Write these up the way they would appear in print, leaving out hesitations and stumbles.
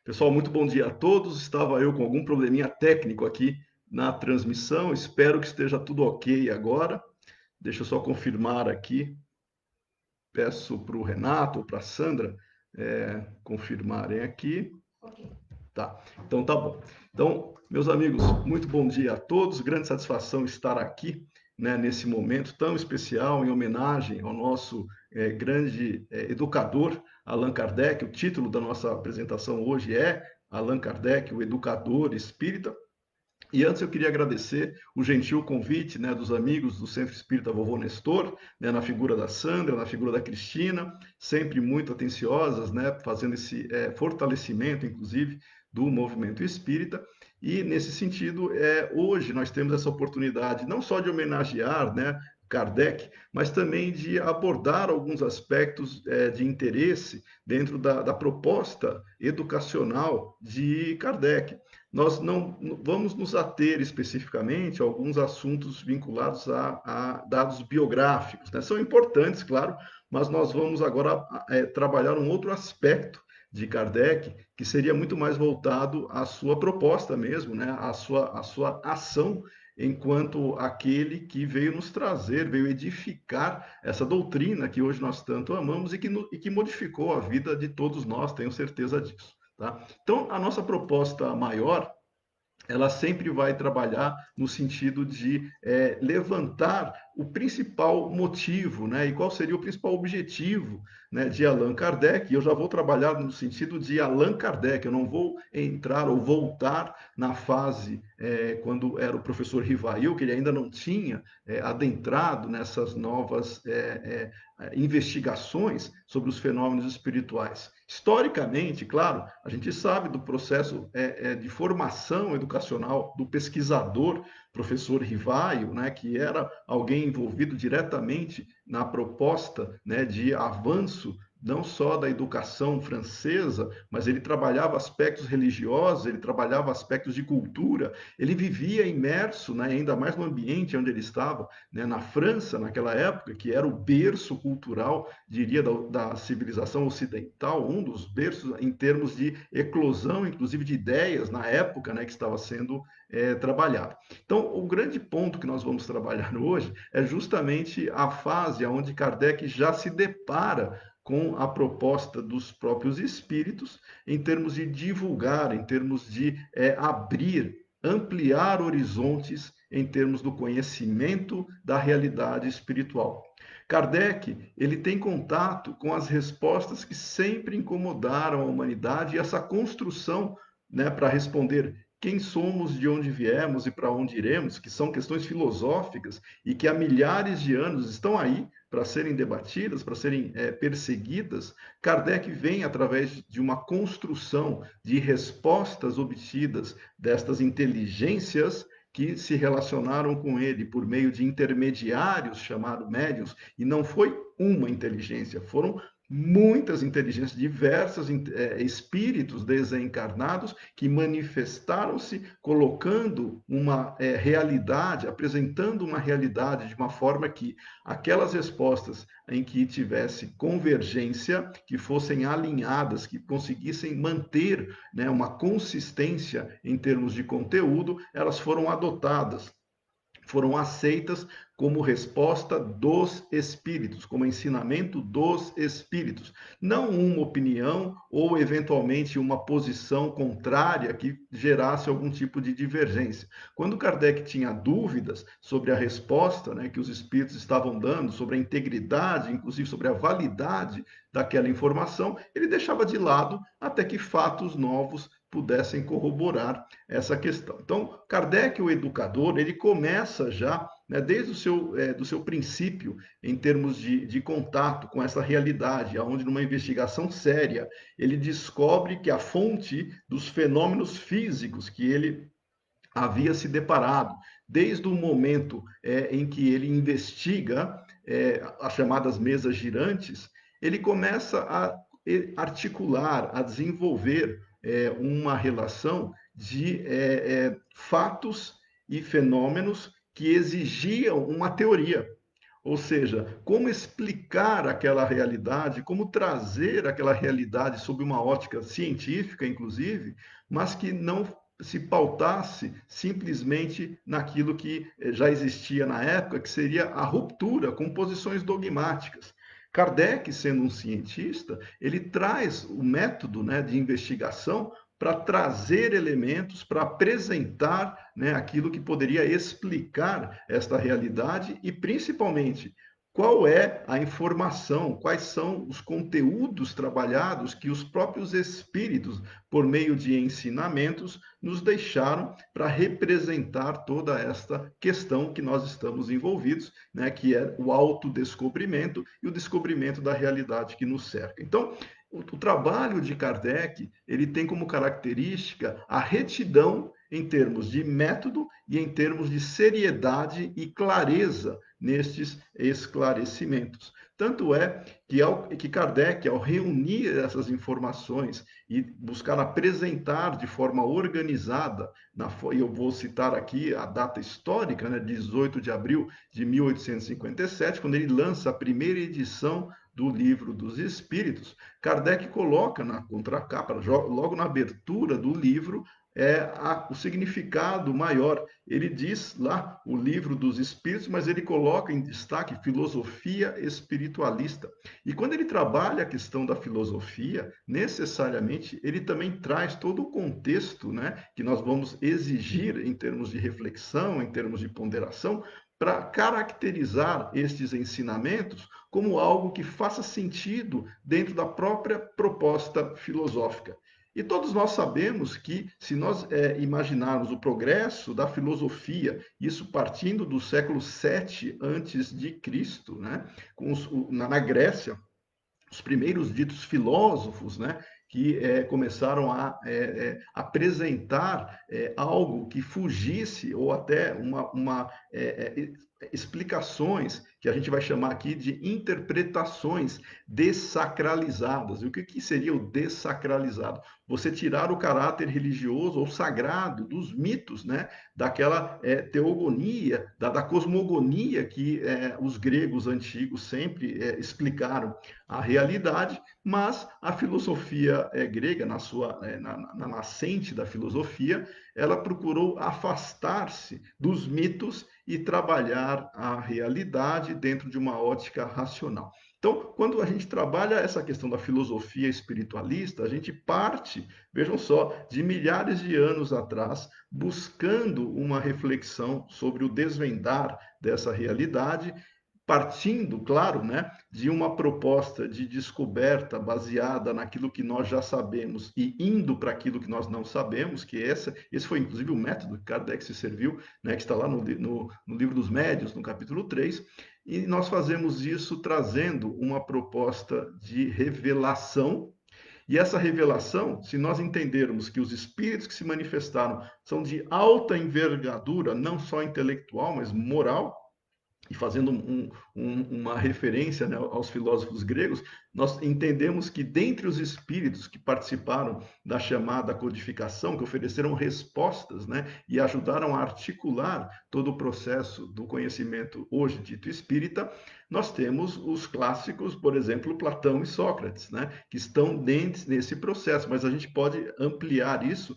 Pessoal, muito bom dia a todos. Estava eu com algum probleminha técnico aqui na transmissão. Espero que esteja tudo ok agora. Deixa eu só confirmar aqui. Peço para o Renato ou para a Sandra confirmarem aqui. Tá, então tá bom. Então, meus amigos, muito bom dia a todos. Grande satisfação estar aqui, né, nesse momento tão especial, em homenagem ao nosso grande educador, Allan Kardec. O título da nossa apresentação hoje é Allan Kardec, o educador espírita. E antes eu queria agradecer o gentil convite, né, dos amigos do Centro Espírita Vovô Nestor, né, na figura da Sandra, na figura da Cristina, sempre muito atenciosas, né, fazendo esse fortalecimento, inclusive, do movimento espírita. E, nesse sentido, hoje nós temos essa oportunidade não só de homenagear, né, Kardec, mas também de abordar alguns aspectos de interesse dentro da proposta educacional de Kardec. Nós não vamos nos ater especificamente a alguns assuntos vinculados a dados biográficos, né? São importantes, claro, mas nós vamos agora trabalhar um outro aspecto de Kardec, que seria muito mais voltado à sua proposta mesmo, né? À sua ação enquanto aquele que veio nos trazer, veio edificar essa doutrina que hoje nós tanto amamos e que modificou a vida de todos nós, tenho certeza disso. Tá? Então, a nossa proposta maior, ela sempre vai trabalhar no sentido de levantar o principal motivo, né? E qual seria o principal objetivo, né, de Allan Kardec. E eu já vou trabalhar no sentido de Allan Kardec, eu não vou entrar ou voltar na fase quando era o professor Rivail, que ele ainda não tinha adentrado nessas novas investigações sobre os fenômenos espirituais. Historicamente, claro, a gente sabe do processo de formação educacional do pesquisador, professor Rivaio, né, que era alguém envolvido diretamente na proposta, né, de avanço não só da educação francesa, mas ele trabalhava aspectos religiosos, ele trabalhava aspectos de cultura, ele vivia imerso, né, ainda mais no ambiente onde ele estava, né, na França, naquela época, que era o berço cultural, diria, da civilização ocidental, um dos berços em termos de eclosão, inclusive de ideias na época, né, que estava sendo trabalhado. Então, o grande ponto que nós vamos trabalhar hoje é justamente a fase onde Kardec já se depara com a proposta dos próprios espíritos em termos de divulgar, em termos de abrir, ampliar horizontes em termos do conhecimento da realidade espiritual. Kardec, ele tem contato com as respostas que sempre incomodaram a humanidade e essa construção, né, para responder quem somos, de onde viemos e para onde iremos, que são questões filosóficas e que há milhares de anos estão aí para serem debatidas, para serem perseguidas. Kardec vem através de uma construção de respostas obtidas destas inteligências que se relacionaram com ele por meio de intermediários chamados médiuns, e não foi uma inteligência, foram muitas inteligências, diversos espíritos desencarnados que manifestaram-se colocando uma realidade, apresentando uma realidade de uma forma que aquelas respostas em que tivesse convergência, que fossem alinhadas, que conseguissem manter, né, uma consistência em termos de conteúdo, elas foram adotadas, foram aceitas como resposta dos espíritos, como ensinamento dos espíritos. Não uma opinião ou, eventualmente, uma posição contrária que gerasse algum tipo de divergência. Quando Kardec tinha dúvidas sobre a resposta, né, que os espíritos estavam dando, sobre a integridade, inclusive sobre a validade daquela informação, ele deixava de lado até que fatos novos pudessem corroborar essa questão. Então, Kardec, o educador, ele começa já, né, desde do seu princípio, em termos de contato com essa realidade, onde numa investigação séria ele descobre que a fonte dos fenômenos físicos que ele havia se deparado, desde o momento em que ele investiga as chamadas mesas girantes, ele começa a articular, a desenvolver uma relação de fatos e fenômenos que exigiam uma teoria. Ou seja, como explicar aquela realidade, como trazer aquela realidade sob uma ótica científica, inclusive, mas que não se pautasse simplesmente naquilo que já existia na época, que seria a ruptura com posições dogmáticas. Kardec, sendo um cientista, ele traz o método, né, de investigação para trazer elementos, para apresentar, né, aquilo que poderia explicar esta realidade e, principalmente, qual é a informação, quais são os conteúdos trabalhados que os próprios espíritos, por meio de ensinamentos, nos deixaram para representar toda esta questão que nós estamos envolvidos, né, que é o autodescobrimento e o descobrimento da realidade que nos cerca. Então, o trabalho de Kardec, ele tem como característica a retidão em termos de método e em termos de seriedade e clareza nestes esclarecimentos. Tanto é que Kardec, ao reunir essas informações e buscar apresentar de forma organizada, e eu vou citar aqui a data histórica, né, 18 de abril de 1857, quando ele lança a primeira edição do Livro dos Espíritos, Kardec coloca na contracapa, logo na abertura do livro, o significado maior. Ele diz lá o Livro dos Espíritos, mas ele coloca em destaque filosofia espiritualista. E quando ele trabalha a questão da filosofia, necessariamente ele também traz todo o contexto, né, que nós vamos exigir em termos de reflexão, em termos de ponderação, para caracterizar estes ensinamentos como algo que faça sentido dentro da própria proposta filosófica. E todos nós sabemos que, se nós imaginarmos o progresso da filosofia, isso partindo do século VII antes de Cristo, né, na Grécia, os primeiros ditos filósofos, né, que começaram a apresentar algo que fugisse, ou até explicações que a gente vai chamar aqui de interpretações dessacralizadas. E o que seria o dessacralizado? Você tirar o caráter religioso ou sagrado dos mitos, né, daquela teogonia, da cosmogonia que os gregos antigos sempre explicaram a realidade, mas a filosofia grega, na nascente da filosofia, ela procurou afastar-se dos mitos e trabalhar a realidade dentro de uma ótica racional. Então, quando a gente trabalha essa questão da filosofia espiritualista, a gente parte, vejam só, de milhares de anos atrás, buscando uma reflexão sobre o desvendar dessa realidade, partindo, claro, né, de uma proposta de descoberta baseada naquilo que nós já sabemos e indo para aquilo que nós não sabemos, que esse foi inclusive o método que Kardec se serviu, né, que está lá no Livro dos Médiuns, no capítulo 3, e nós fazemos isso trazendo uma proposta de revelação. E essa revelação, se nós entendermos que os espíritos que se manifestaram são de alta envergadura, não só intelectual, mas moral, e fazendo uma referência, né, aos filósofos gregos, nós entendemos que dentre os espíritos que participaram da chamada codificação, que ofereceram respostas, né, e ajudaram a articular todo o processo do conhecimento hoje dito espírita, nós temos os clássicos, por exemplo, Platão e Sócrates, né, que estão dentro nesse processo, mas a gente pode ampliar isso,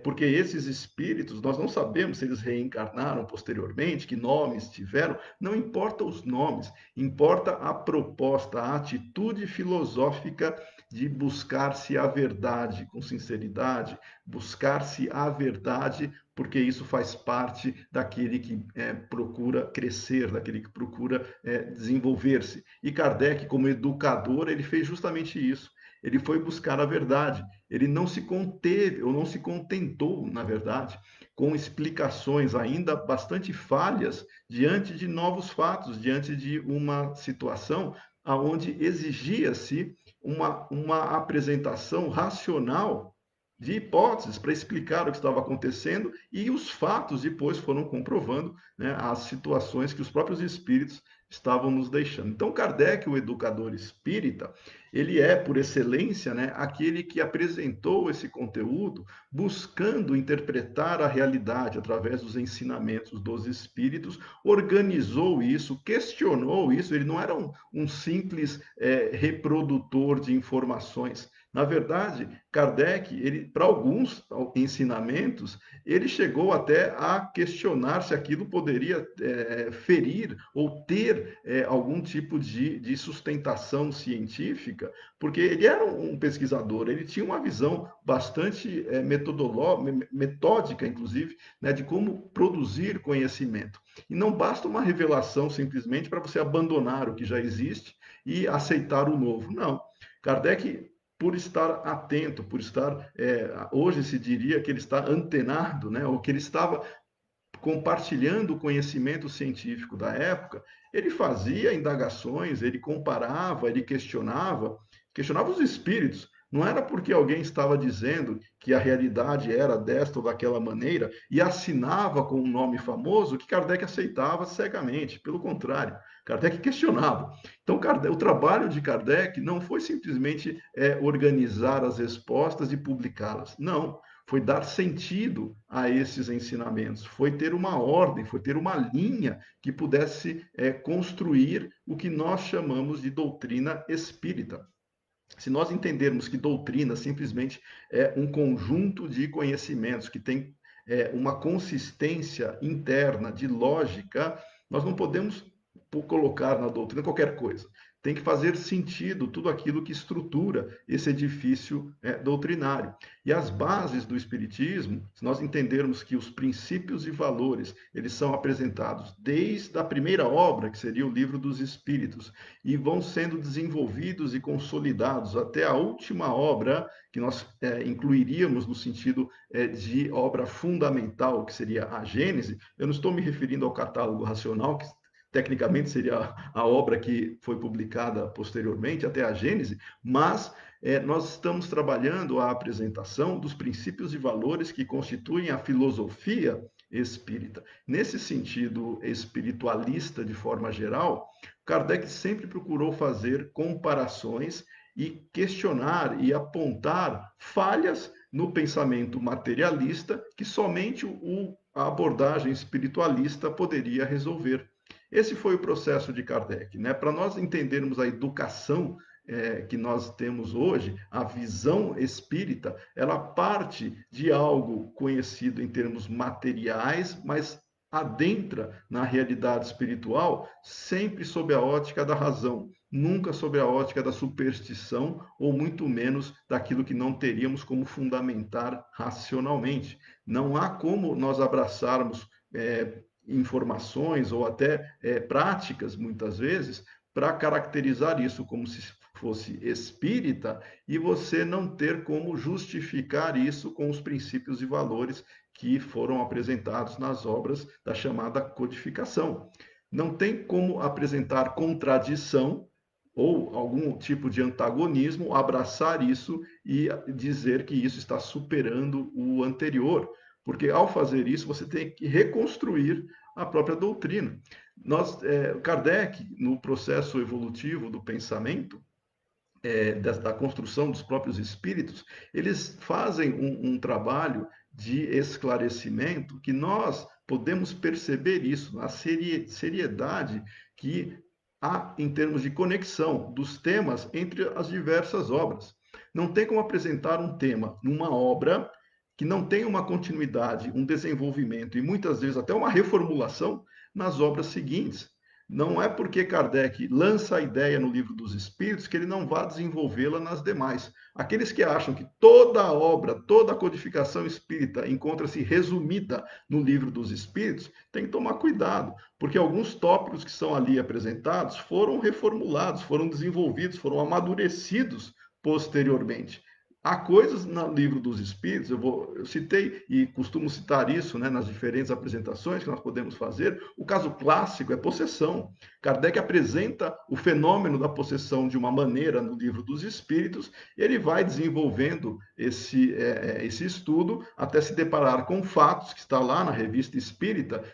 porque esses espíritos, nós não sabemos se eles reencarnaram posteriormente, que nomes tiveram, não importa os nomes, importa a proposta, a atitude filosófica de buscar-se a verdade com sinceridade, buscar-se a verdade, porque isso faz parte daquele que procura crescer, daquele que procura desenvolver-se. E Kardec, como educador, ele fez justamente isso. Ele foi buscar a verdade. Ele não se conteve, ou não se contentou, na verdade, com explicações ainda bastante falhas diante de novos fatos, diante de uma situação onde exigia-se uma apresentação racional de hipóteses para explicar o que estava acontecendo, e os fatos depois foram comprovando, né, as situações que os próprios espíritos estavam nos deixando. Então, Kardec, o educador espírita, ele é, por excelência, né, aquele que apresentou esse conteúdo buscando interpretar a realidade através dos ensinamentos dos espíritos, organizou isso, questionou isso, ele não era um simples reprodutor de informações. Na verdade, Kardec, ele, para alguns ensinamentos, ele chegou até a questionar se aquilo poderia ferir ou ter algum tipo de sustentação científica, porque ele era um pesquisador, ele tinha uma visão bastante metódica, inclusive, né, de como produzir conhecimento. E não basta uma revelação simplesmente para você abandonar o que já existe e aceitar o novo. Não. Kardec, por estar atento, por estar, hoje se diria que ele está antenado, né, ou que ele estava compartilhando o conhecimento científico da época, ele fazia indagações, ele comparava, ele questionava os espíritos. Não era porque alguém estava dizendo que a realidade era desta ou daquela maneira e assinava com um nome famoso que Kardec aceitava cegamente. Pelo contrário, Kardec questionava. Então, o trabalho de Kardec não foi simplesmente organizar as respostas e publicá-las. Não, foi dar sentido a esses ensinamentos, foi ter uma ordem, foi ter uma linha que pudesse construir o que nós chamamos de doutrina espírita. Se nós entendermos que doutrina simplesmente é um conjunto de conhecimentos que tem uma consistência interna de lógica, nós não podemos colocar na doutrina qualquer coisa. Tem que fazer sentido tudo aquilo que estrutura esse edifício doutrinário. E as bases do Espiritismo, se nós entendermos que os princípios e valores, eles são apresentados desde a primeira obra, que seria o Livro dos Espíritos, e vão sendo desenvolvidos e consolidados até a última obra, que nós incluiríamos no sentido de obra fundamental, que seria a Gênese. Eu não estou me referindo ao catálogo racional, que tecnicamente seria a obra que foi publicada posteriormente, até a Gênese, mas nós estamos trabalhando a apresentação dos princípios e valores que constituem a filosofia espírita. Nesse sentido espiritualista, de forma geral, Kardec sempre procurou fazer comparações e questionar e apontar falhas no pensamento materialista que somente a abordagem espiritualista poderia resolver. Esse foi o processo de Kardec. Né? Para nós entendermos a educação que nós temos hoje, a visão espírita, ela parte de algo conhecido em termos materiais, mas adentra na realidade espiritual sempre sob a ótica da razão, nunca sob a ótica da superstição ou muito menos daquilo que não teríamos como fundamentar racionalmente. Não há como nós abraçarmos informações ou até práticas, muitas vezes, para caracterizar isso como se fosse espírita e você não ter como justificar isso com os princípios e valores que foram apresentados nas obras da chamada codificação. Não tem como apresentar contradição ou algum tipo de antagonismo, abraçar isso e dizer que isso está superando o anterior, porque ao fazer isso você tem que reconstruir a própria doutrina. Kardec, no processo evolutivo do pensamento, da construção dos próprios espíritos, eles fazem um trabalho de esclarecimento que nós podemos perceber isso, a seriedade que há em termos de conexão dos temas entre as diversas obras. Não tem como apresentar um tema numa obra que não tem uma continuidade, um desenvolvimento e muitas vezes até uma reformulação nas obras seguintes. Não é porque Kardec lança a ideia no Livro dos Espíritos que ele não vá desenvolvê-la nas demais. Aqueles que acham que toda a obra, toda a codificação espírita encontra-se resumida no Livro dos Espíritos, tem que tomar cuidado, porque alguns tópicos que são ali apresentados foram reformulados, foram desenvolvidos, foram amadurecidos posteriormente. há coisas no livro dos Espíritos, eu citei e costumo citar isso, né, nas diferentes apresentações que nós podemos fazer. O caso clássico é possessão. Kardec apresenta o fenômeno da possessão de uma maneira no livro dos Espíritos, e ele vai desenvolvendo esse estudo até se deparar com fatos que está lá na Revista Espírita,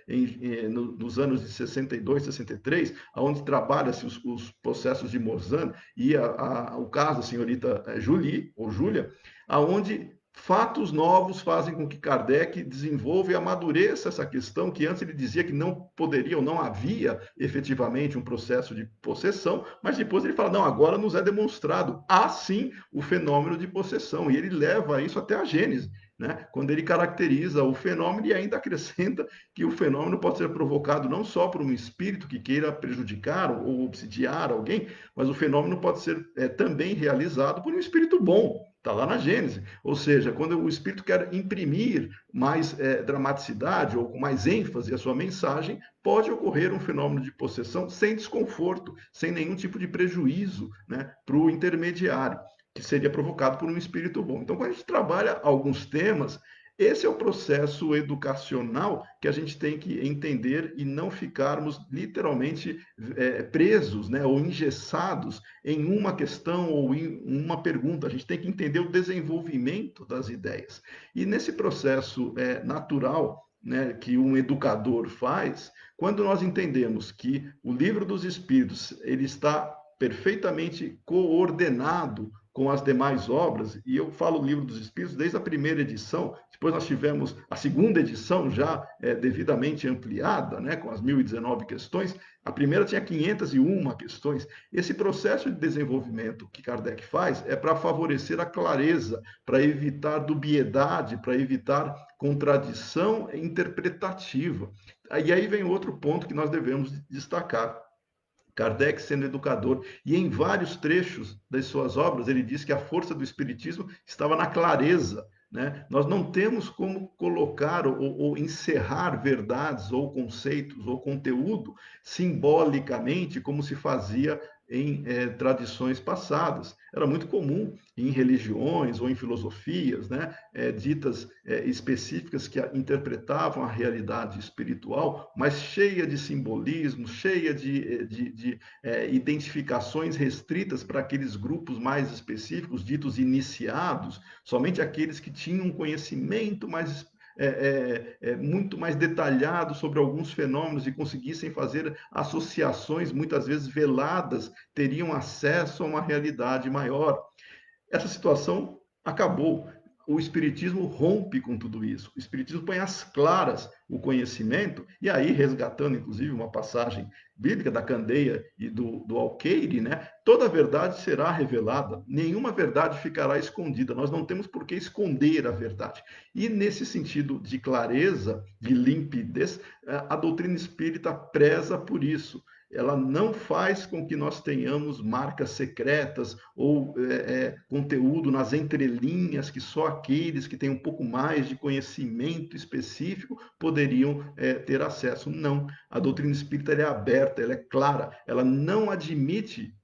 nos anos de 62, 63, onde trabalha-se os processos de Morzan e o caso da senhorita Julie, ou Júlia, aonde fatos novos fazem com que Kardec desenvolva e amadureça essa questão que antes ele dizia que não poderia ou não havia efetivamente um processo de possessão, mas depois ele fala, não, agora nos é demonstrado, há sim o fenômeno de possessão, e ele leva isso até a Gênese, né? Quando ele caracteriza o fenômeno e ainda acrescenta que o fenômeno pode ser provocado não só por um espírito que queira prejudicar ou obsidiar alguém, mas o fenômeno pode ser também realizado por um espírito bom. Está lá na Gênese. Ou seja, quando o espírito quer imprimir mais dramaticidade ou com mais ênfase a sua mensagem, pode ocorrer um fenômeno de possessão sem desconforto, sem nenhum tipo de prejuízo, né, para o intermediário, que seria provocado por um espírito bom. Então, quando a gente trabalha alguns temas, esse é o processo educacional que a gente tem que entender e não ficarmos literalmente presos, né, ou engessados em uma questão ou em uma pergunta. A gente tem que entender o desenvolvimento das ideias. E nesse processo natural, né, que um educador faz, quando nós entendemos que o Livro dos Espíritos ele está perfeitamente coordenado com as demais obras, e eu falo Livro dos Espíritos desde a primeira edição, depois nós tivemos a segunda edição já devidamente ampliada, né, com as 1019 questões, a primeira tinha 501 questões. Esse processo de desenvolvimento que Kardec faz é para favorecer a clareza, para evitar dubiedade, para evitar contradição interpretativa. E aí vem outro ponto que nós devemos destacar. Kardec sendo educador, e em vários trechos das suas obras ele diz que a força do Espiritismo estava na clareza. Né? Nós não temos como colocar ou encerrar verdades ou conceitos ou conteúdo simbolicamente como se fazia em tradições passadas. Era muito comum em religiões ou em filosofias, né, ditas específicas que interpretavam a realidade espiritual, mas cheia de simbolismo, cheia de identificações restritas para aqueles grupos mais específicos, ditos iniciados, somente aqueles que tinham um conhecimento mais muito mais detalhado sobre alguns fenômenos e conseguissem fazer associações, muitas vezes veladas, teriam acesso a uma realidade maior. Essa situação acabou. O Espiritismo rompe com tudo isso. O Espiritismo põe às claras o conhecimento, e aí, resgatando inclusive uma passagem bíblica da Candeia e do Alqueire, né? Toda a verdade será revelada, nenhuma verdade ficará escondida. Nós não temos por que esconder a verdade. E nesse sentido de clareza, de limpidez, a doutrina espírita preza por isso. Ela não faz com que nós tenhamos marcas secretas ou conteúdo nas entrelinhas que só aqueles que têm um pouco mais de conhecimento específico poderiam ter acesso. Não. A doutrina espírita é aberta, ela é clara, ela não admite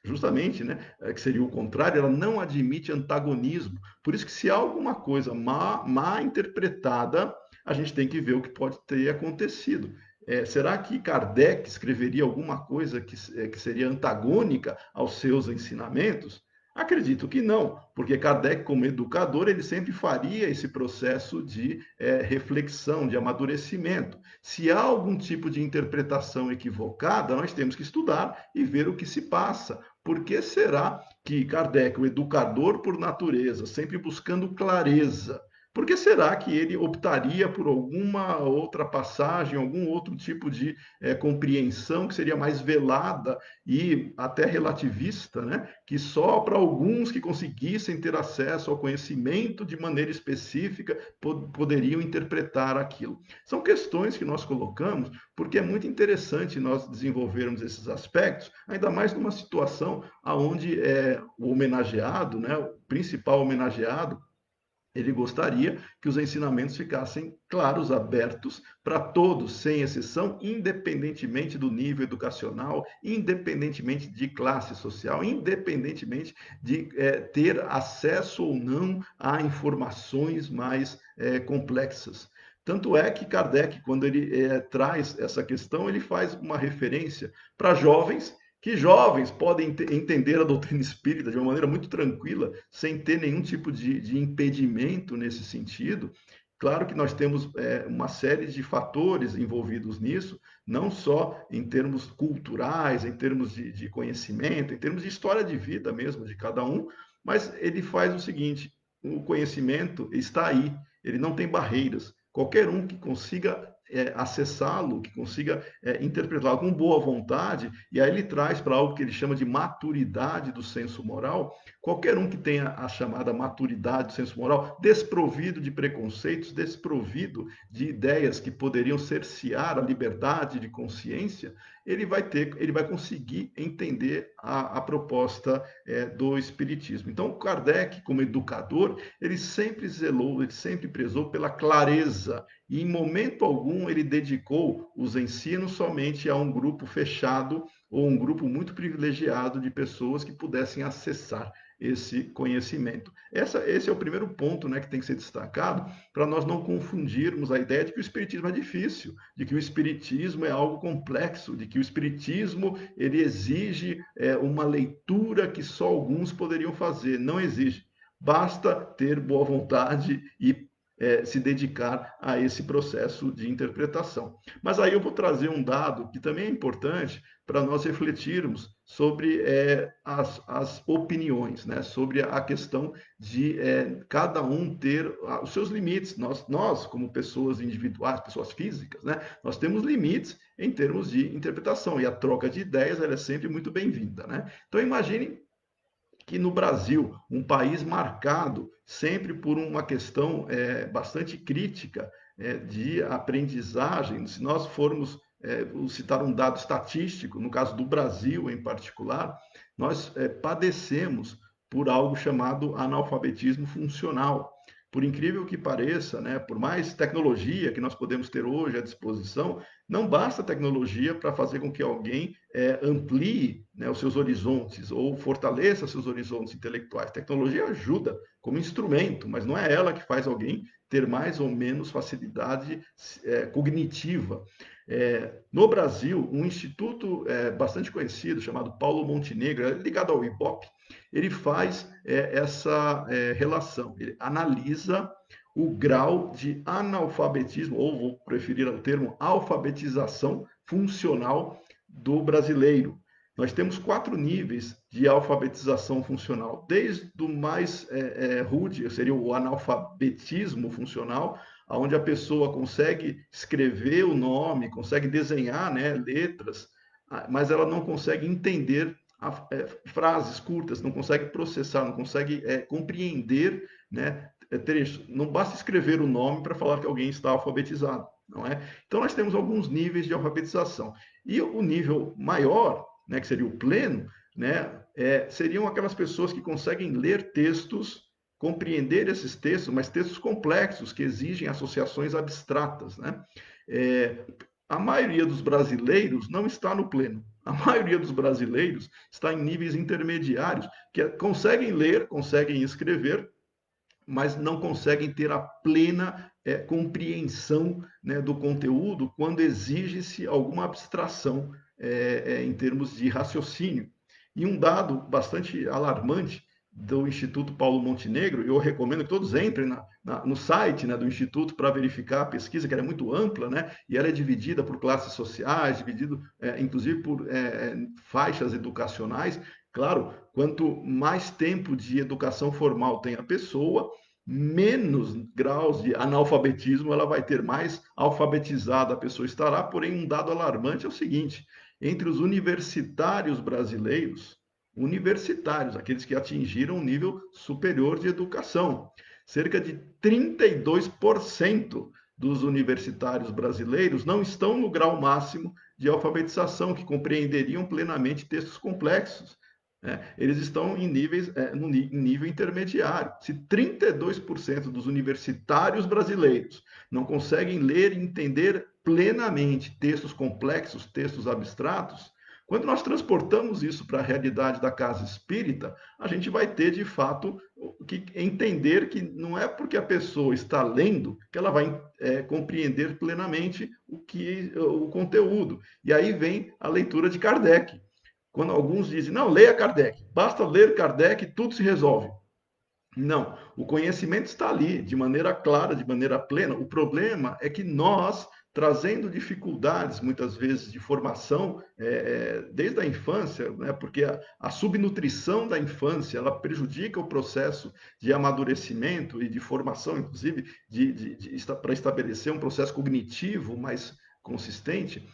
justamente, né, que seria o contrário, ela não admite antagonismo. Por isso que se há alguma coisa má interpretada, a gente tem que ver o que pode ter acontecido. Será que Kardec escreveria alguma coisa que seria antagônica aos seus ensinamentos? Acredito que não, porque Kardec, como educador, ele sempre faria esse processo de reflexão, de amadurecimento. Se há algum tipo de interpretação equivocada, nós temos que estudar e ver o que se passa. Por que será que Kardec, o educador por natureza, sempre buscando clareza, por que será que ele optaria por alguma outra passagem, algum outro tipo de compreensão que seria mais velada e até relativista, né? Que só para alguns que conseguissem ter acesso ao conhecimento de maneira específica poderiam interpretar aquilo? São questões que nós colocamos porque é muito interessante nós desenvolvermos esses aspectos, ainda mais numa situação onde o homenageado, né, o principal homenageado, Ele gostaria que os ensinamentos ficassem claros, abertos para todos, sem exceção, independentemente do nível educacional, independentemente de classe social, independentemente de ter acesso ou não a informações mais complexas. Tanto é que Kardec, quando ele traz essa questão, ele faz uma referência para jovens, que jovens podem entender a doutrina espírita de uma maneira muito tranquila, sem ter nenhum tipo de impedimento nesse sentido. Claro que nós temos uma série de fatores envolvidos nisso, não só em termos culturais, em termos de conhecimento, em termos de história de vida mesmo de cada um, mas ele faz o seguinte: o conhecimento está aí, ele não tem barreiras. Qualquer um que consiga acessá-lo, que consiga interpretá-lo com boa vontade, e aí ele traz para algo que ele chama de maturidade do senso moral. Qualquer um que tenha a chamada maturidade do senso moral, desprovido de preconceitos, desprovido de ideias que poderiam cercear a liberdade de consciência, ele vai conseguir entender a proposta do Espiritismo. Então, Kardec, como educador, ele sempre zelou, ele sempre prezou pela clareza, e em momento algum ele dedicou os ensinos somente a um grupo fechado ou um grupo muito privilegiado de pessoas que pudessem acessar esse conhecimento. Esse é o primeiro ponto, né, que tem que ser destacado, para nós não confundirmos a ideia de que o Espiritismo é difícil, de que o Espiritismo é algo complexo, de que o Espiritismo ele exige uma leitura que só alguns poderiam fazer. Não exige. Basta ter boa vontade e se dedicar a esse processo de interpretação. Mas aí eu vou trazer um dado que também é importante para nós refletirmos sobre as opiniões, né? Sobre a questão de cada um ter os seus limites. Nós, como pessoas individuais, pessoas físicas, né? Nós temos limites em termos de interpretação, e a troca de ideias ela é sempre muito bem-vinda, né? Então imagine que no Brasil, um país marcado sempre por uma questão bastante crítica de aprendizagem, se nós formos citar um dado estatístico, no caso do Brasil em particular, nós padecemos por algo chamado analfabetismo funcional. Por incrível que pareça, né, por mais tecnologia que nós podemos ter hoje à disposição, não basta tecnologia para fazer com que alguém amplie, né, os seus horizontes ou fortaleça seus horizontes intelectuais. Tecnologia ajuda como instrumento, mas não é ela que faz alguém ter mais ou menos facilidade cognitiva. No Brasil, um instituto bastante conhecido, chamado Paulo Montenegro, ligado ao Ibope, ele faz essa relação, ele analisa o grau de analfabetismo, ou vou preferir o termo alfabetização funcional do brasileiro. Nós temos 4 níveis de alfabetização funcional, desde o mais rude, seria o analfabetismo funcional, onde a pessoa consegue escrever o nome, consegue desenhar, né, letras, mas ela não consegue entender frases curtas, não consegue processar, não consegue compreender, né, trecho. Não basta escrever o nome para falar que alguém está alfabetizado, não é? Então nós temos alguns níveis de alfabetização. E o nível maior, né, que seria o pleno, né, seriam aquelas pessoas que conseguem ler textos, compreender esses textos, mas textos complexos que exigem associações abstratas, né? A maioria dos brasileiros não está no pleno. A maioria dos brasileiros está em níveis intermediários, que conseguem ler, conseguem escrever, mas não conseguem ter a plena compreensão, né, do conteúdo quando exige-se alguma abstração em termos de raciocínio. E um dado bastante alarmante do Instituto Paulo Montenegro, eu recomendo que todos entrem no site, né, do Instituto para verificar a pesquisa, que ela é muito ampla, né, e ela é dividida por classes sociais, dividido inclusive por faixas educacionais. Claro, quanto mais tempo de educação formal tem a pessoa, menos graus de analfabetismo ela vai ter, mais alfabetizada a pessoa estará. Porém, um dado alarmante é o seguinte: entre os universitários brasileiros, universitários, aqueles que atingiram um nível superior de educação, cerca de 32% dos universitários brasileiros não estão no grau máximo de alfabetização, que compreenderiam plenamente textos complexos. Eles estão em níveis, em nível intermediário. Se 32% dos universitários brasileiros não conseguem ler e entender plenamente textos complexos, textos abstratos, quando nós transportamos isso para a realidade da casa espírita, a gente vai ter, de fato, que entender que não é porque a pessoa está lendo que ela vai compreender plenamente o conteúdo. E aí vem a leitura de Kardec. Quando alguns dizem, não, leia Kardec, basta ler Kardec e tudo se resolve. Não, o conhecimento está ali, de maneira clara, de maneira plena. O problema é que nós, trazendo dificuldades, muitas vezes, de formação, desde a infância, né, porque a subnutrição da infância, ela prejudica o processo de amadurecimento e de formação, inclusive, para estabelecer um processo cognitivo mais consistente.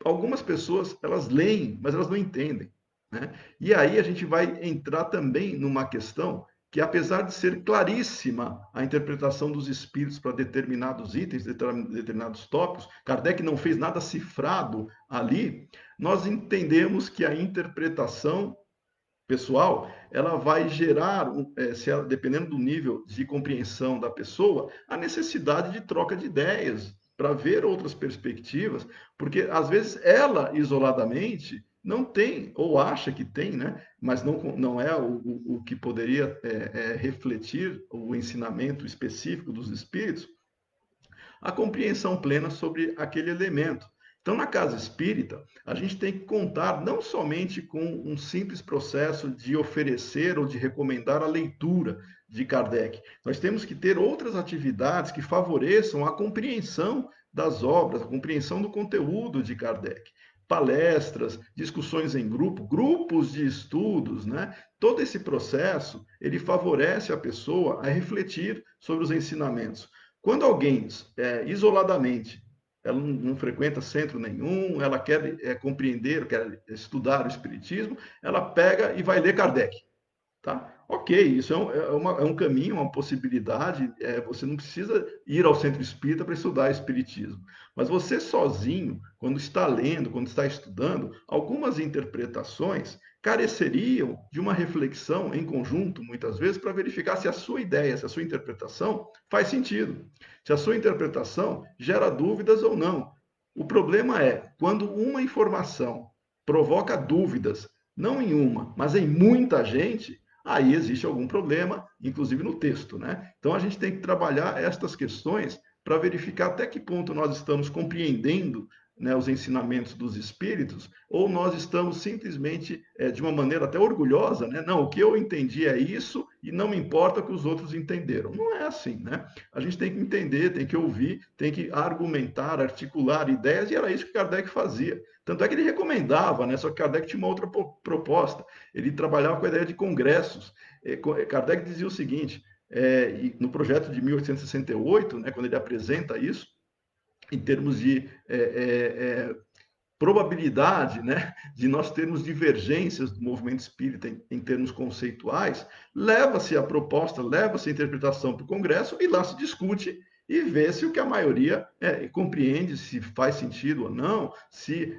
Algumas pessoas, elas leem, mas elas não entendem. Né? E aí a gente vai entrar também numa questão que, apesar de ser claríssima a interpretação dos espíritos para determinados itens, determinados tópicos, Kardec não fez nada cifrado ali, nós entendemos que a interpretação pessoal, ela vai gerar, dependendo do nível de compreensão da pessoa, a necessidade de troca de ideias, para ver outras perspectivas, porque às vezes ela, isoladamente, não tem, ou acha que tem, né? Mas não é o que poderia refletir o ensinamento específico dos espíritos, a compreensão plena sobre aquele elemento. Então, na casa espírita, a gente tem que contar não somente com um simples processo de oferecer ou de recomendar a leitura de Kardec. Nós temos que ter outras atividades que favoreçam a compreensão das obras, a compreensão do conteúdo de Kardec. Palestras, discussões em grupo, grupos de estudos, né? Todo esse processo, ele favorece a pessoa a refletir sobre os ensinamentos. Quando alguém, isoladamente, ela não frequenta centro nenhum, ela quer compreender, quer estudar o Espiritismo, ela pega e vai ler Kardec. Tá? Ok, isso é um caminho, uma possibilidade. Você não precisa ir ao centro espírita para estudar Espiritismo. Mas você sozinho, quando está lendo, quando está estudando, algumas interpretações careceriam de uma reflexão em conjunto, muitas vezes, para verificar se a sua ideia, se a sua interpretação faz sentido, se a sua interpretação gera dúvidas ou não. O problema é quando uma informação provoca dúvidas, não em uma, mas em muita gente, aí existe algum problema, inclusive no texto, né? Então a gente tem que trabalhar estas questões para verificar até que ponto nós estamos compreendendo, né, os ensinamentos dos espíritos, ou nós estamos simplesmente de uma maneira até orgulhosa, né? Não, o que eu entendi é isso e não me importa o que os outros entenderam. Não é assim, né? A gente tem que entender, tem que ouvir, tem que argumentar, articular ideias, e era isso que Kardec fazia. Tanto é que ele recomendava, né? Só que Kardec tinha uma outra proposta. Ele trabalhava com a ideia de congressos. Kardec dizia o seguinte, no projeto de 1868, né, quando ele apresenta isso, em termos de probabilidade, né, de nós termos divergências do movimento espírita em termos conceituais, leva-se a proposta, leva-se a interpretação para o Congresso e lá se discute e vê se o que a maioria compreende, se faz sentido ou não, se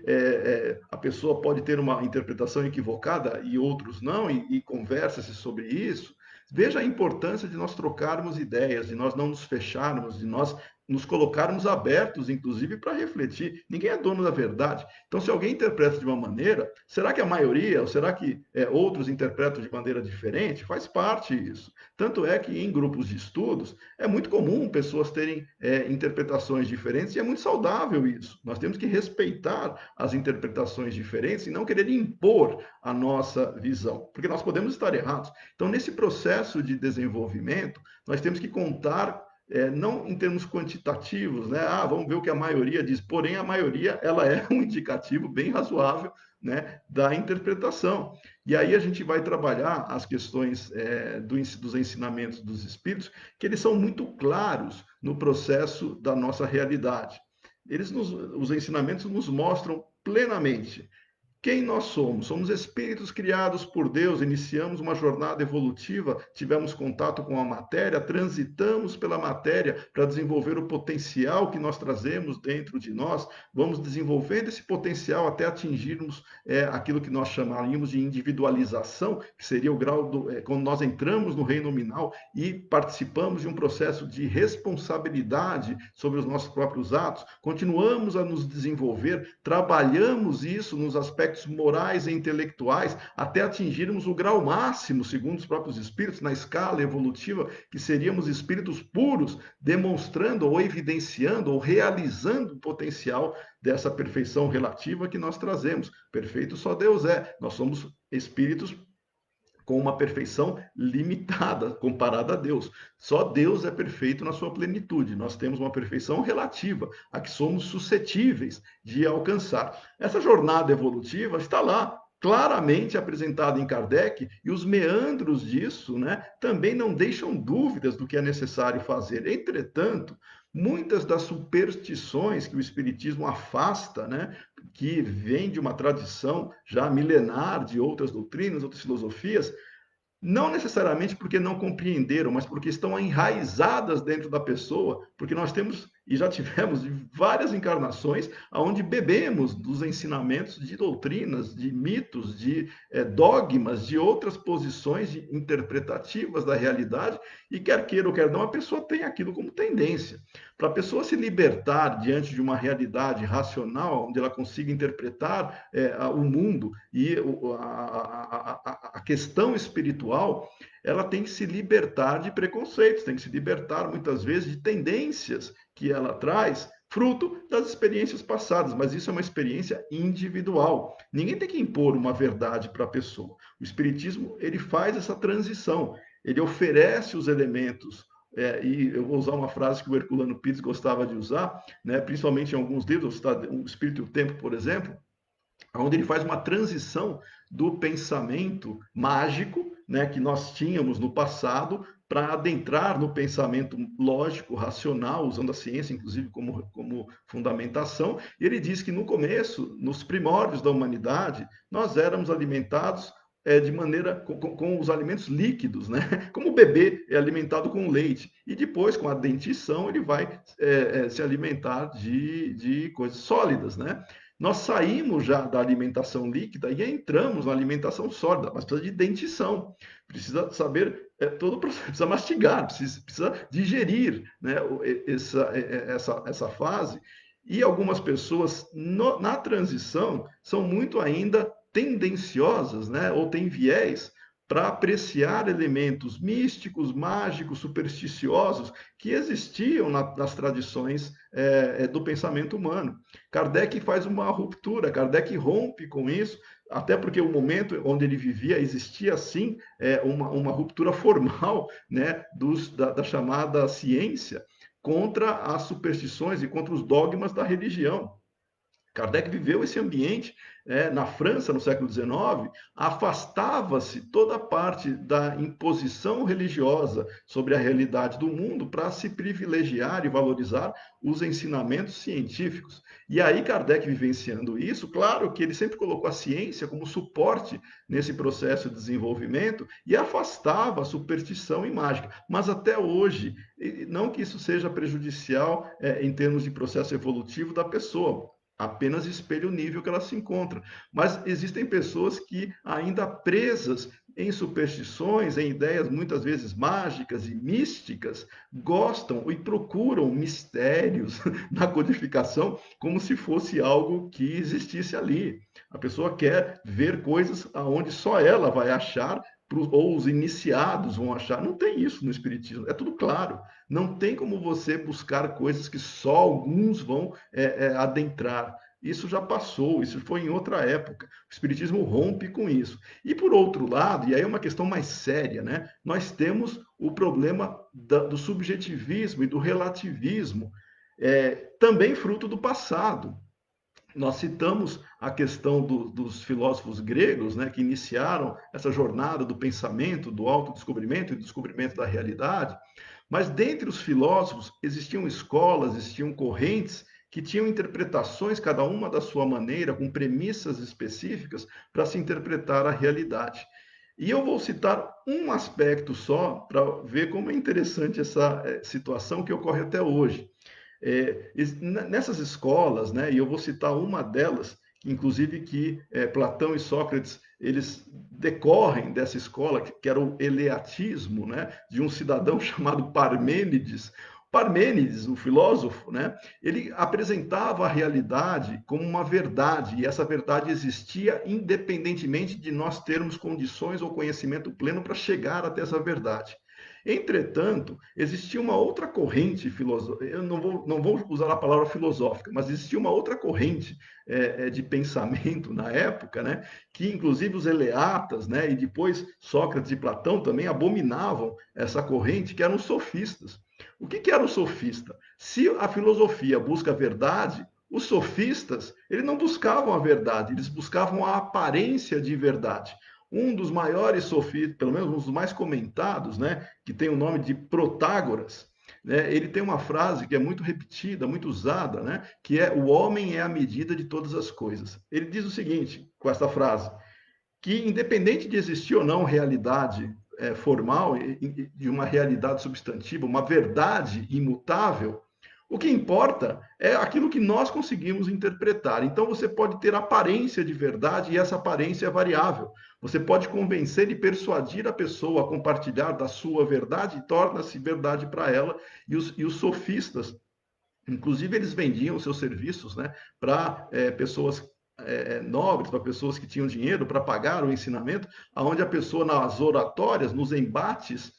a pessoa pode ter uma interpretação equivocada e outros não, e conversa-se sobre isso. Veja a importância de nós trocarmos ideias, de nós não nos fecharmos, de nós nos colocarmos abertos, inclusive, para refletir. Ninguém é dono da verdade. Então, se alguém interpreta de uma maneira, será que a maioria, ou será que outros interpretam de maneira diferente? Faz parte isso. Tanto é que em grupos de estudos é muito comum pessoas terem interpretações diferentes e é muito saudável isso. Nós temos que respeitar as interpretações diferentes e não querer impor a nossa visão, porque nós podemos estar errados. Então, nesse processo de desenvolvimento, nós temos que contar não em termos quantitativos, né? Vamos ver o que a maioria diz. Porém, a maioria ela é um indicativo bem razoável, né, da interpretação. E aí a gente vai trabalhar as questões dos ensinamentos dos espíritos, que eles são muito claros no processo da nossa realidade. Os ensinamentos nos mostram plenamente quem nós somos? Somos espíritos criados por Deus, iniciamos uma jornada evolutiva, tivemos contato com a matéria, transitamos pela matéria para desenvolver o potencial que nós trazemos dentro de nós, vamos desenvolvendo esse potencial até atingirmos aquilo que nós chamaríamos de individualização, que seria o grau quando nós entramos no reino nominal e participamos de um processo de responsabilidade sobre os nossos próprios atos, continuamos a nos desenvolver, trabalhamos isso nos aspectos morais e intelectuais até atingirmos o grau máximo, segundo os próprios espíritos, na escala evolutiva, que seríamos espíritos puros, demonstrando ou evidenciando ou realizando o potencial dessa perfeição relativa que nós trazemos. Perfeito só Deus é. Nós somos espíritos com uma perfeição limitada comparada a Deus. Só Deus é perfeito na sua plenitude. Nós temos uma perfeição relativa, a que somos suscetíveis de alcançar. Essa jornada evolutiva está lá, claramente apresentada em Kardec, e os meandros disso, né, também não deixam dúvidas do que é necessário fazer. Entretanto, muitas das superstições que o Espiritismo afasta, né, que vem de uma tradição já milenar de outras doutrinas, outras filosofias, não necessariamente porque não compreenderam, mas porque estão enraizadas dentro da pessoa, porque nós temos e já tivemos várias encarnações onde bebemos dos ensinamentos de doutrinas, de mitos, de dogmas, de outras posições interpretativas da realidade, e quer queira ou quer não, a pessoa tem aquilo como tendência. Para a pessoa se libertar diante de uma realidade racional, onde ela consiga interpretar o mundo e a questão espiritual, ela tem que se libertar de preconceitos, tem que se libertar muitas vezes de tendências que ela traz, fruto das experiências passadas, mas isso é uma experiência individual. Ninguém tem que impor uma verdade para a pessoa. O Espiritismo, ele faz essa transição, ele oferece os elementos, e eu vou usar uma frase que o Herculano Pires gostava de usar, né, principalmente em alguns livros, O Espírito e o Tempo, por exemplo, onde ele faz uma transição do pensamento mágico, né, que nós tínhamos no passado, para adentrar no pensamento lógico, racional, usando a ciência, inclusive, como fundamentação. E ele diz que no começo, nos primórdios da humanidade, nós éramos alimentados de maneira com os alimentos líquidos, né? Como o bebê é alimentado com leite. E depois, com a dentição, ele vai se alimentar de coisas sólidas, né? Nós saímos já da alimentação líquida e entramos na alimentação sólida, mas precisa de dentição, precisa saber todo o processo, precisa mastigar, precisa digerir, né, essa fase. E algumas pessoas na transição são muito ainda tendenciosas, né, ou têm viés para apreciar elementos místicos, mágicos, supersticiosos que existiam nas tradições do pensamento humano. Kardec faz uma ruptura, Kardec rompe com isso, até porque o momento onde ele vivia existia, sim, uma ruptura formal, né, da chamada ciência contra as superstições e contra os dogmas da religião. Kardec viveu esse ambiente na França, no século XIX, afastava-se toda a parte da imposição religiosa sobre a realidade do mundo para se privilegiar e valorizar os ensinamentos científicos. E aí Kardec vivenciando isso, claro que ele sempre colocou a ciência como suporte nesse processo de desenvolvimento e afastava a superstição e mágica. Mas até hoje, não que isso seja prejudicial em termos de processo evolutivo da pessoa, apenas espelha o nível que ela se encontra. Mas existem pessoas que, ainda presas em superstições, em ideias muitas vezes mágicas e místicas, gostam e procuram mistérios na codificação como se fosse algo que existisse ali. A pessoa quer ver coisas aonde só ela vai achar, ou os iniciados vão achar. Não tem isso no Espiritismo, é tudo claro. Não tem como você buscar coisas que só alguns vão adentrar. Isso já passou, isso foi em outra época. O Espiritismo rompe com isso. E por outro lado, e aí é uma questão mais séria, né? Nós temos o problema do subjetivismo e do relativismo, também fruto do passado. Nós citamos a questão dos filósofos gregos, né, que iniciaram essa jornada do pensamento, do autodescobrimento e do descobrimento da realidade, mas dentre os filósofos existiam escolas, existiam correntes que tinham interpretações, cada uma da sua maneira, com premissas específicas, para se interpretar a realidade. E eu vou citar um aspecto só para ver como é interessante essa situação que ocorre até hoje. Nessas escolas, né, e eu vou citar uma delas, inclusive que Platão e Sócrates eles decorrem dessa escola, que era o eleatismo, né, de um cidadão chamado Parmênides. Parmênides, o filósofo, né, ele apresentava a realidade como uma verdade, e essa verdade existia independentemente de nós termos condições ou conhecimento pleno para chegar até essa verdade. Entretanto, existia uma outra corrente filosófica, eu não vou usar a palavra filosófica, mas existia uma outra corrente de pensamento na época, né, que inclusive os eleatas, né, e depois Sócrates e Platão também abominavam essa corrente, que eram os sofistas. O que era o sofista? Se a filosofia busca a verdade, os sofistas, eles não buscavam a verdade, eles buscavam a aparência de verdade. Um dos maiores sofistas, pelo menos um dos mais comentados, né, que tem o nome de Protágoras, né, ele tem uma frase que é muito repetida, muito usada, né, que é: o homem é a medida de todas as coisas. Ele diz o seguinte, com essa frase, que independente de existir ou não realidade formal, de uma realidade substantiva, uma verdade imutável, o que importa é aquilo que nós conseguimos interpretar. Então você pode ter aparência de verdade e essa aparência é variável. Você pode convencer e persuadir a pessoa a compartilhar da sua verdade e torna-se verdade para ela. E os sofistas, inclusive, eles vendiam seus serviços, né, para pessoas nobres, para pessoas que tinham dinheiro para pagar o ensinamento, aonde a pessoa nas oratórias, nos embates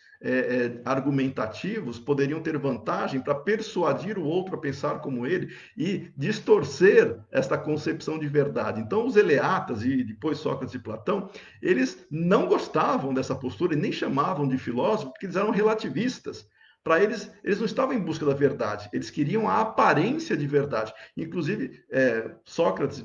argumentativos, poderiam ter vantagem para persuadir o outro a pensar como ele e distorcer esta concepção de verdade. Então, os eleatas e depois Sócrates e Platão, eles não gostavam dessa postura e nem chamavam de filósofo, porque eles eram relativistas. Para eles, eles não estavam em busca da verdade, eles queriam a aparência de verdade. Inclusive, Sócrates,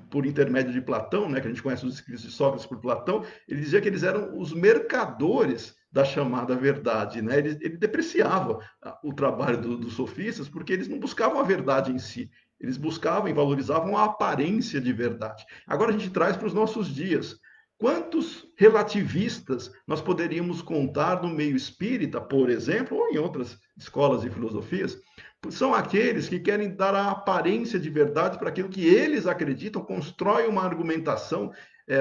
por intermédio de Platão, né, que a gente conhece os escritos de Sócrates por Platão, ele dizia que eles eram os mercadores da chamada verdade, né? Ele depreciava o trabalho dos sofistas porque eles não buscavam a verdade em si, eles buscavam e valorizavam a aparência de verdade. Agora a gente traz para os nossos dias. Quantos relativistas nós poderíamos contar no meio espírita, por exemplo, ou em outras escolas e filosofias? São aqueles que querem dar a aparência de verdade para aquilo que eles acreditam, constroem uma argumentação,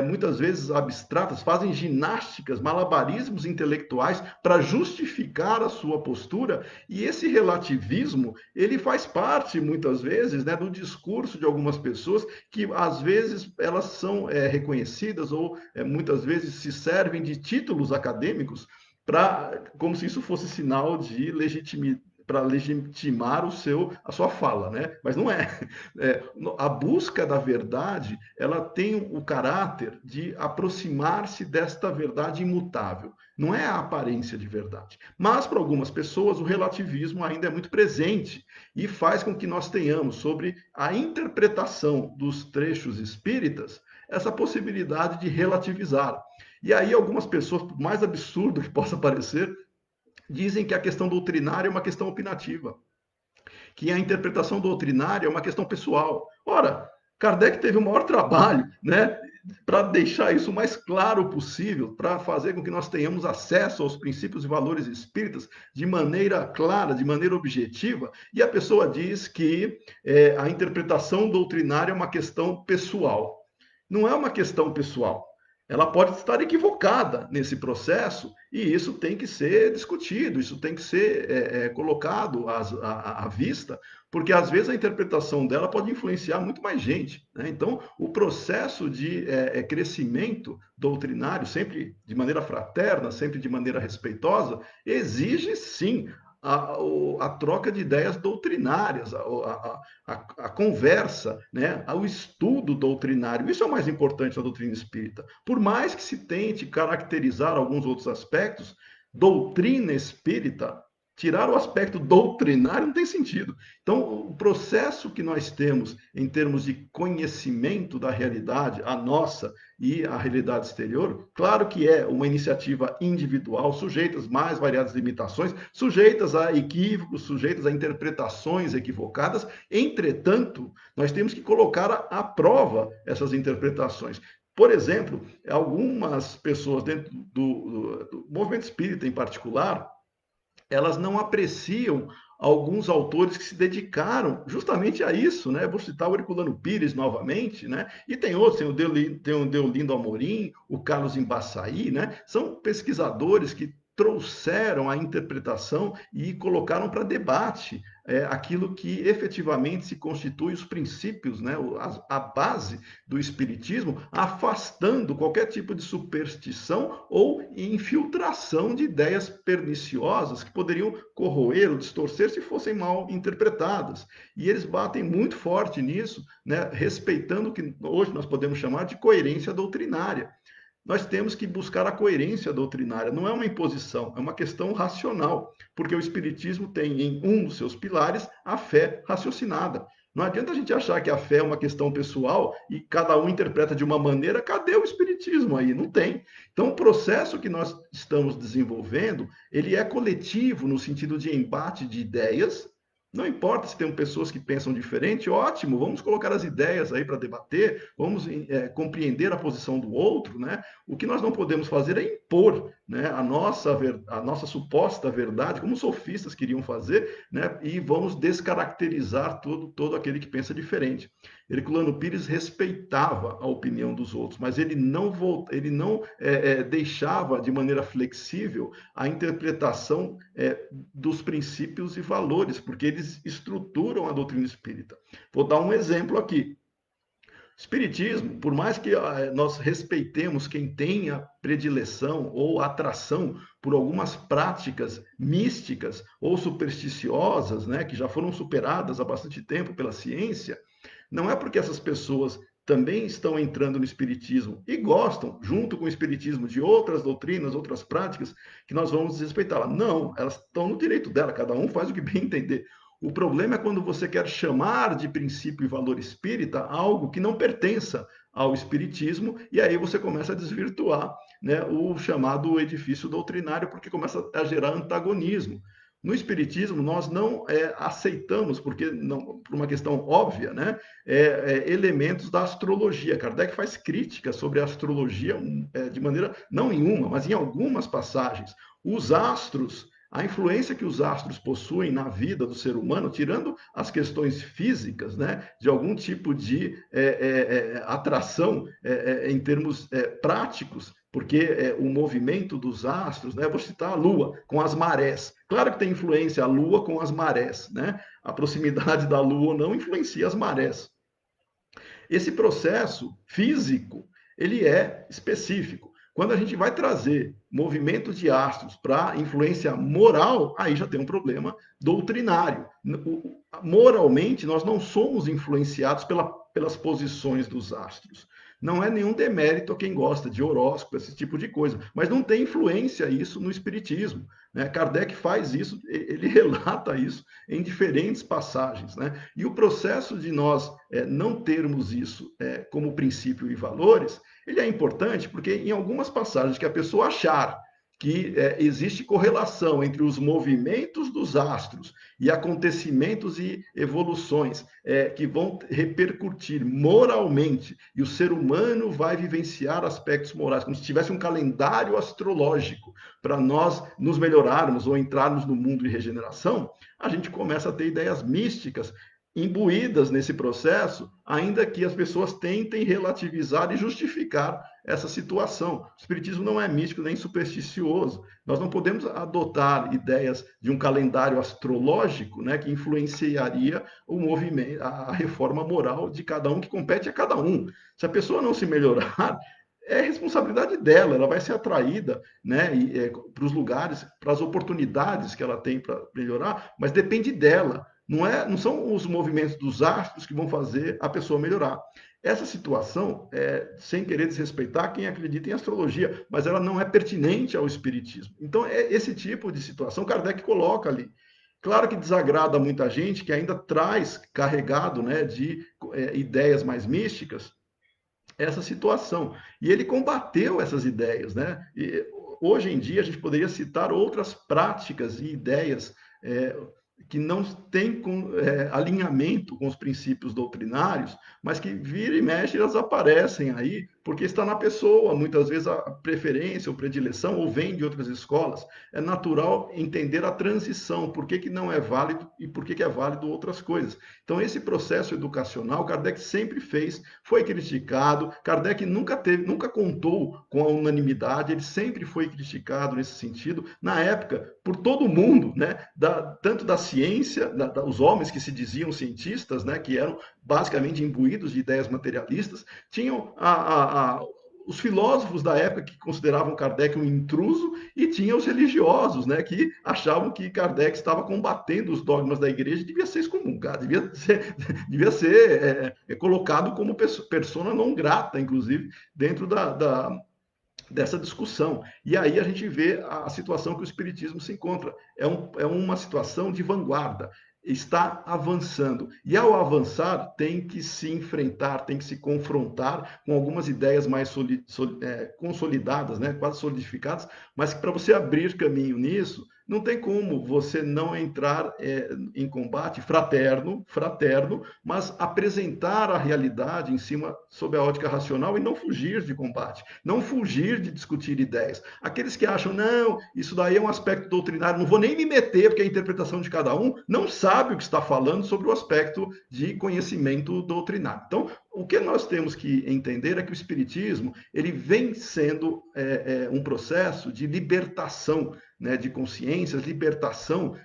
muitas vezes abstratas, fazem ginásticas, malabarismos intelectuais para justificar a sua postura, e esse relativismo, ele faz parte, muitas vezes, né, do discurso de algumas pessoas que, às vezes, elas são reconhecidas ou, muitas vezes, se servem de títulos acadêmicos como se isso fosse sinal de legitimidade, para legitimar a sua fala, né? Mas não é. A busca da verdade, ela tem o caráter de aproximar-se desta verdade imutável. Não é a aparência de verdade. Mas para algumas pessoas o relativismo ainda é muito presente e faz com que nós tenhamos sobre a interpretação dos trechos espíritas essa possibilidade de relativizar. E aí algumas pessoas, por mais absurdo que possa parecer, dizem que a questão doutrinária é uma questão opinativa, que a interpretação doutrinária é uma questão pessoal. Ora, Kardec teve o maior trabalho, né, para deixar isso o mais claro possível, para fazer com que nós tenhamos acesso aos princípios e valores espíritas de maneira clara, de maneira objetiva, e a pessoa diz que a interpretação doutrinária é uma questão pessoal. Não é uma questão pessoal. Ela pode estar equivocada nesse processo e isso tem que ser discutido, isso tem que ser colocado à vista, porque às vezes a interpretação dela pode influenciar muito mais gente, né? Então, o processo de crescimento doutrinário, sempre de maneira fraterna, sempre de maneira respeitosa, exige sim a troca de ideias doutrinárias, a conversa, né, o estudo doutrinário. Isso é o mais importante da doutrina espírita. Por mais que se tente caracterizar alguns outros aspectos, doutrina espírita Tirar o aspecto doutrinário não tem sentido. Então, o processo que nós temos em termos de conhecimento da realidade, a nossa e a realidade exterior, claro que é uma iniciativa individual, sujeita às mais variadas limitações, sujeitas a equívocos, sujeitas a interpretações equivocadas. Entretanto, nós temos que colocar à prova essas interpretações. Por exemplo, algumas pessoas dentro do movimento espírita em particular, elas não apreciam alguns autores que se dedicaram justamente a isso, né? Vou citar o Herculano Pires novamente, né? E tem outros, tem o Deolindo Amorim, o Carlos Embaçaí, né? São pesquisadores que trouxeram a interpretação e colocaram para debate aquilo que efetivamente se constitui os princípios, né? A base do espiritismo, afastando qualquer tipo de superstição ou infiltração de ideias perniciosas que poderiam corroer ou distorcer se fossem mal interpretadas. E eles batem muito forte nisso, né? Respeitando o que hoje nós podemos chamar de coerência doutrinária. Nós temos que buscar a coerência doutrinária, não é uma imposição, é uma questão racional, porque o Espiritismo tem em um dos seus pilares a fé raciocinada. Não adianta a gente achar que a fé é uma questão pessoal e cada um interpreta de uma maneira, cadê o Espiritismo aí? Não tem. Então, o processo que nós estamos desenvolvendo, ele é coletivo no sentido de embate de ideias. Não importa se tem pessoas que pensam diferente, ótimo, vamos colocar as ideias aí para debater, vamos compreender a posição do outro, né? O que nós não podemos fazer é impor, né, a nossa suposta verdade, como os sofistas queriam fazer, né, e vamos descaracterizar todo aquele que pensa diferente. Herculano Pires respeitava a opinião dos outros, mas ele não deixava de maneira flexível a interpretação dos princípios e valores, porque eles estruturam a doutrina espírita. Vou dar um exemplo aqui. Espiritismo, por mais que nós respeitemos quem tenha predileção ou atração por algumas práticas místicas ou supersticiosas, né, que já foram superadas há bastante tempo pela ciência, não é porque essas pessoas também estão entrando no espiritismo e gostam, junto com o espiritismo, de outras doutrinas, outras práticas, que nós vamos desrespeitá-la. Não, elas estão no direito dela, cada um faz o que bem entender. O problema é quando você quer chamar de princípio e valor espírita algo que não pertença ao espiritismo, e aí você começa a desvirtuar, né, o chamado edifício doutrinário, porque começa a gerar antagonismo. No espiritismo, nós não aceitamos, porque não, por uma questão óbvia, né, elementos da astrologia. Kardec faz críticas sobre a astrologia de maneira, não em uma, mas em algumas passagens. Os astros, a influência que os astros possuem na vida do ser humano, tirando as questões físicas, né, de algum tipo de atração em termos práticos, porque o movimento dos astros, né, vou citar a Lua, com as marés. Claro que tem influência a Lua com as marés, né? A proximidade da Lua ou não influencia as marés. Esse processo físico, ele é específico. Quando a gente vai trazer movimentos de astros para influência moral, aí já tem um problema doutrinário. Moralmente, nós não somos influenciados pelas posições dos astros. Não é nenhum demérito a quem gosta de horóscopo, esse tipo de coisa, mas não tem influência isso no espiritismo. Né? Kardec faz isso, ele relata isso em diferentes passagens. Né? E o processo de nós não termos isso como princípio e valores, ele é importante porque em algumas passagens que a pessoa achar que existe correlação entre os movimentos dos astros e acontecimentos e evoluções que vão repercutir moralmente, e o ser humano vai vivenciar aspectos morais, como se tivesse um calendário astrológico para nós nos melhorarmos ou entrarmos no mundo de regeneração, a gente começa a ter ideias místicas imbuídas nesse processo, ainda que as pessoas tentem relativizar e justificar essa situação. O espiritismo não é místico nem supersticioso. Nós não podemos adotar ideias de um calendário astrológico, né, que influenciaria o movimento, a reforma moral de cada um, que compete a cada um. Se a pessoa não se melhorar, é responsabilidade dela, ela vai ser atraída, né, para os lugares, para as oportunidades que ela tem para melhorar, mas depende dela. Não são os movimentos dos astros que vão fazer a pessoa melhorar. Essa situação, sem querer desrespeitar quem acredita em astrologia, mas ela não é pertinente ao espiritismo. Então, esse tipo de situação Kardec coloca ali. Claro que desagrada muita gente que ainda traz carregado, né, de ideias mais místicas essa situação. E ele combateu essas ideias, né? E hoje em dia a gente poderia citar outras práticas e ideias que não têm alinhamento com os princípios doutrinários, mas que vira e mexe elas aparecem aí, porque está na pessoa, muitas vezes a preferência ou predileção, ou vem de outras escolas. É natural entender a transição, por que não é válido e por que é válido outras coisas. Então, esse processo educacional, Kardec sempre fez, foi criticado, Kardec nunca contou com a unanimidade, ele sempre foi criticado nesse sentido, na época, por todo mundo, né? Tanto da ciência, os homens que se diziam cientistas, né? Que eram basicamente imbuídos de ideias materialistas, tinham os filósofos da época que consideravam Kardec um intruso e tinha os religiosos, né, que achavam que Kardec estava combatendo os dogmas da igreja e devia ser excomungado, devia ser colocado como persona não grata, inclusive, dentro dessa discussão. E aí a gente vê a situação que o Espiritismo se encontra. É uma situação de vanguarda, está avançando. E ao avançar, tem que se enfrentar, tem que se confrontar com algumas ideias mais consolidadas, né? Quase solidificadas, mas que para você abrir caminho nisso, não tem como você não entrar em combate fraterno, mas apresentar a realidade em cima, sob a ótica racional, e não fugir de combate, não fugir de discutir ideias. Aqueles que acham, não, isso daí é um aspecto doutrinário, não vou nem me meter, porque a interpretação de cada um não sabe o que está falando sobre o aspecto de conhecimento doutrinário. Então, o que nós temos que entender é que o Espiritismo ele vem sendo um processo de libertação, né, de consciências, libertação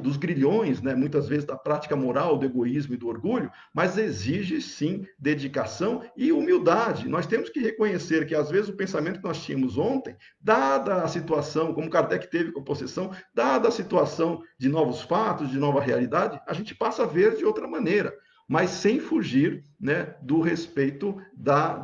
dos grilhões, né, muitas vezes da prática moral, do egoísmo e do orgulho, mas exige sim dedicação e humildade. Nós temos que reconhecer que às vezes o pensamento que nós tínhamos ontem, dada a situação, como Kardec teve com a possessão, dada a situação de novos fatos, de nova realidade, a gente passa a ver de outra maneira, mas sem fugir, né, do respeito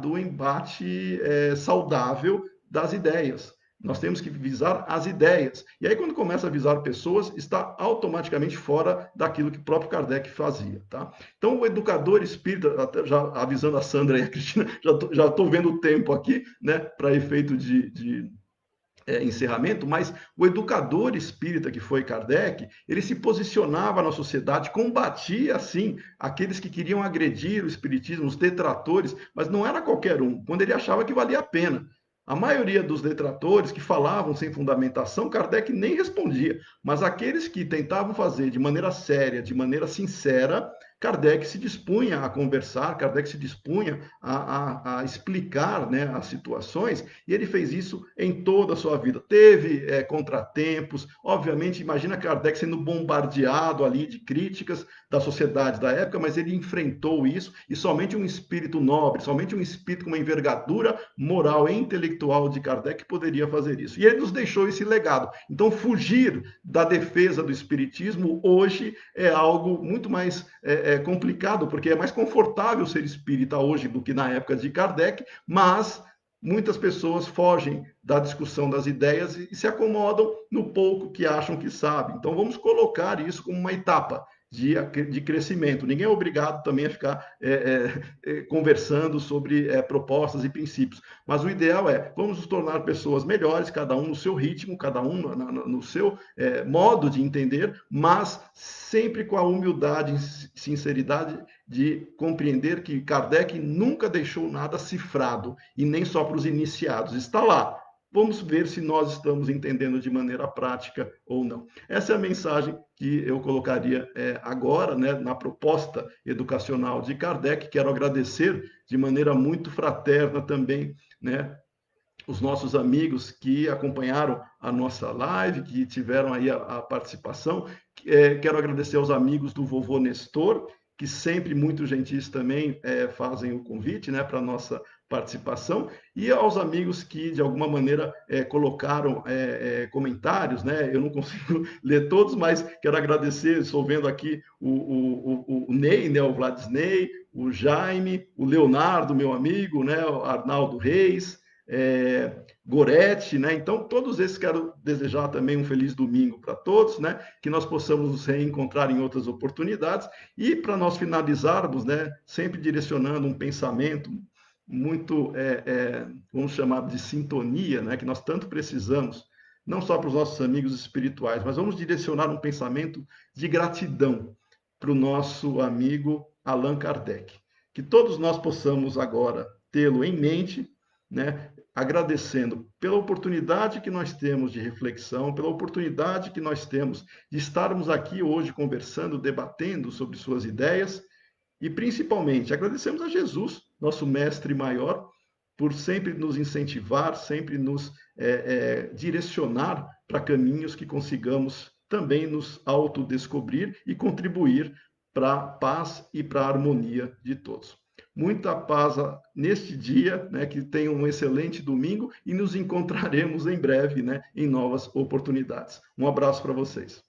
do embate saudável das ideias. Nós temos que visar as ideias. E aí, quando começa a visar pessoas, está automaticamente fora daquilo que o próprio Kardec fazia. Tá? Então, o educador espírita, até já avisando a Sandra e a Cristina, já estou vendo o tempo aqui, né, para efeito de encerramento, mas o educador espírita que foi Kardec, ele se posicionava na sociedade, combatia, assim, aqueles que queriam agredir o espiritismo, os detratores, mas não era qualquer um, quando ele achava que valia a pena. A maioria dos detratores que falavam sem fundamentação, Kardec nem respondia, mas aqueles que tentavam fazer de maneira séria, de maneira sincera, Kardec se dispunha a conversar, Kardec se dispunha a explicar, né, as situações, e ele fez isso em toda a sua vida. Teve contratempos, obviamente, imagina Kardec sendo bombardeado ali de críticas da sociedade da época, mas ele enfrentou isso, e somente um espírito nobre, somente um espírito com uma envergadura moral e intelectual de Kardec poderia fazer isso. E ele nos deixou esse legado. Então, fugir da defesa do espiritismo hoje é algo muito mais complicado, porque é mais confortável ser espírita hoje do que na época de Kardec, mas muitas pessoas fogem da discussão das ideias e se acomodam no pouco que acham que sabem. Então vamos colocar isso como uma etapa de crescimento. Ninguém é obrigado também a ficar conversando sobre propostas e princípios. Mas o ideal vamos nos tornar pessoas melhores, cada um no seu ritmo, cada um no seu modo de entender, mas sempre com a humildade e sinceridade de compreender que Kardec nunca deixou nada cifrado, e nem só para os iniciados. Está lá. Vamos ver se nós estamos entendendo de maneira prática ou não. Essa é a mensagem que eu colocaria agora, né, na proposta educacional de Kardec. Quero agradecer de maneira muito fraterna também, né, os nossos amigos que acompanharam a nossa live, que tiveram aí a participação. Quero agradecer aos amigos do Vovô Nestor, que sempre muito gentis também fazem o convite, né, para a nossa participação, e aos amigos que, de alguma maneira, colocaram comentários, né? Eu não consigo ler todos, mas quero agradecer, estou vendo aqui o Ney, né? O Vladisney, o Jaime, o Leonardo, meu amigo, né? O Arnaldo Reis, Goretti, né? Então, todos esses quero desejar também um feliz domingo para todos, né? Que nós possamos nos reencontrar em outras oportunidades. E para nós finalizarmos, né? Sempre direcionando um pensamento muito, vamos chamar de sintonia, né? Que nós tanto precisamos, não só para os nossos amigos espirituais, mas vamos direcionar um pensamento de gratidão para o nosso amigo Allan Kardec. Que todos nós possamos agora tê-lo em mente, né? Agradecendo pela oportunidade que nós temos de reflexão, pela oportunidade que nós temos de estarmos aqui hoje conversando, debatendo sobre suas ideias e principalmente agradecemos a Jesus, nosso mestre maior, por sempre nos incentivar, sempre nos direcionar para caminhos que consigamos também nos autodescobrir e contribuir para a paz e para a harmonia de todos. Muita paz neste dia, né, que tenham um excelente domingo e nos encontraremos em breve, né, em novas oportunidades. Um abraço para vocês.